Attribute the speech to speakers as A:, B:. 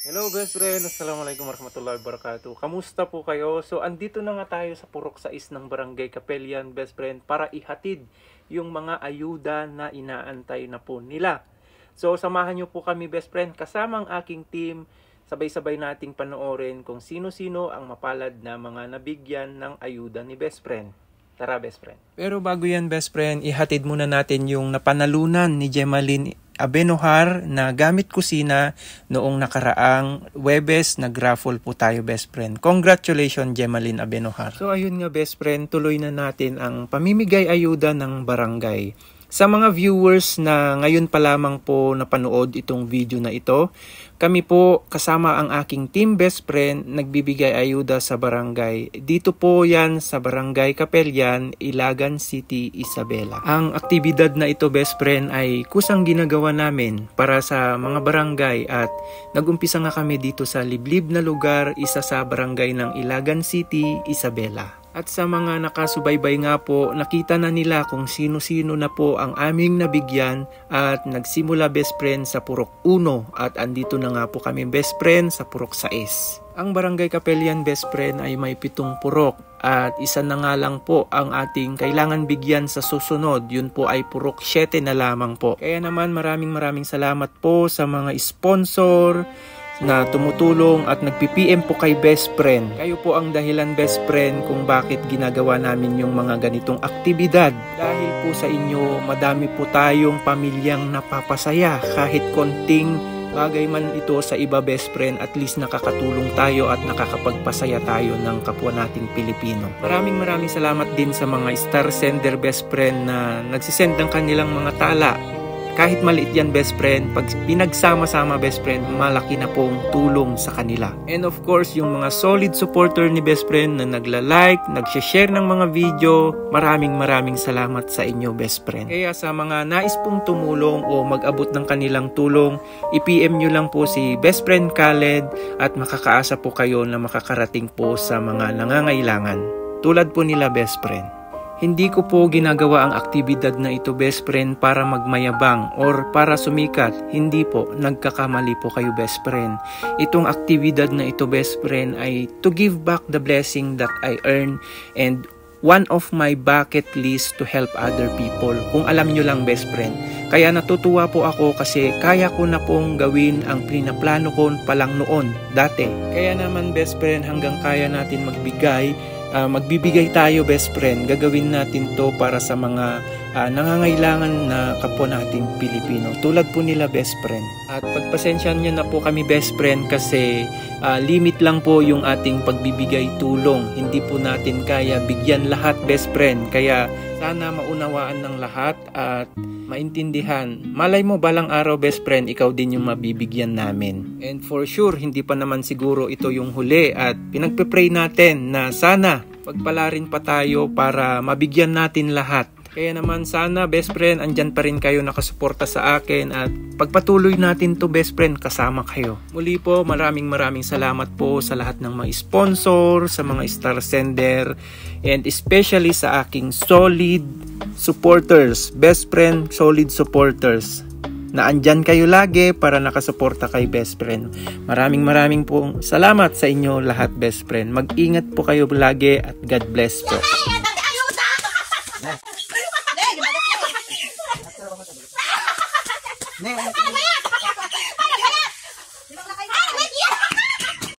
A: Hello best friend, assalamualaikum warahmatullahi wabarakatuh. Kamusta po kayo? So andito na nga tayo sa Purok 6 ng Barangay Capelian best friend para ihatid yung mga ayuda na inaantay na po nila. So samahan nyo po kami best friend kasama ang aking team. Sabay-sabay nating panoorin kung sino-sino ang mapalad na mga nabigyan ng ayuda ni best friend. Tara best friend. Pero bago yan best friend, ihatid muna natin yung napanalunan ni Gemaline Abenohar na gamit kusina noong nakaraang Webes. Nag-raffle po tayo best friend. Congratulations Gemaline Abenohar. So ayun nga best friend, tuloy na natin ang pamimigay ayuda ng barangay. Sa mga viewers na ngayon pa lamang po napanood itong video na ito, kami po kasama ang aking team best friend nagbibigay ayuda sa barangay. Dito po yan sa Barangay Capelian, Ilagan City, Isabela. Ang aktibidad na ito best friend ay kusang ginagawa namin para sa mga barangay at nagumpisa nga kami dito sa liblib na lugar, isa sa barangay ng Ilagan City, Isabela. At sa mga nakasubaybay nga po, nakita na nila kung sino-sino na po ang aming nabigyan at nagsimula best friend sa Purok 1 at andito na nga po kami best friend sa Purok 6. Ang Barangay Capelian best friend ay may 7 purok at isa na nga lang po ang ating kailangan bigyan sa susunod. Yun po ay Purok 7 na lamang po. Kaya naman maraming salamat po sa mga sponsor na tumutulong at nagpi-PM po kay best friend. Kayo po ang dahilan best friend kung bakit ginagawa namin yung mga ganitong aktibidad. Dahil po sa inyo, madami po tayong pamilyang napapasaya. Kahit konting bagay man ito sa iba best friend, at least nakakatulong tayo at nakakapagpasaya tayo ng kapwa nating Pilipino. Maraming salamat din sa mga star sender best friend na nagsisend ng kanilang mga tala. Kahit maliit yan best friend, pag pinagsama-sama best friend, malaki na pong tulong sa kanila. And of course, yung mga solid supporter ni best friend na nagla-like, nagsha-share ng mga video, maraming salamat sa inyo best friend. Kaya sa mga nais pong tumulong o mag-abot ng kanilang tulong, i-PM nyo lang po si best friend Khaled at makakaasa po kayo na makakarating po sa mga nangangailangan. Tulad po nila best friend. Hindi ko po ginagawa ang aktibidad na ito best friend para magmayabang or para sumikat. Hindi po, nagkakamali po kayo best friend. Itong aktibidad na ito best friend ay to give back the blessing that I earn and one of my bucket list to help other people. Kung alam nyo lang best friend. Kaya natutuwa po ako kasi kaya ko na pong gawin ang pinaplano ko palang noon, dati. Kaya naman best friend, hanggang kaya natin magbibigay tayo best friend, gagawin natin to para sa mga nangangailangan na kapwa nating Pilipino, tulad po nila best friend. At pagpasensyahan nyo na po kami best friend kasi limit lang po yung ating pagbibigay tulong, hindi po natin kaya bigyan lahat best friend, kaya sana maunawaan ng lahat at maintindihan. Malay mo balang araw best friend, ikaw din yung mabibigyan namin. And for sure, hindi pa naman siguro ito yung huli at pinagpe-pray natin na sana pagpalarin pa tayo para mabigyan natin lahat. Kaya naman sana best friend, andyan pa rin kayo nakasuporta sa akin at pagpatuloy natin to best friend, kasama kayo. Muli po, maraming salamat po sa lahat ng mga sponsor, sa mga star sender, and especially sa aking solid supporters, best friend solid supporters, na andyan kayo lagi para nakasuporta kay best friend. Maraming pong salamat sa inyo lahat best friend. Mag-ingat po kayo lagi at God bless po.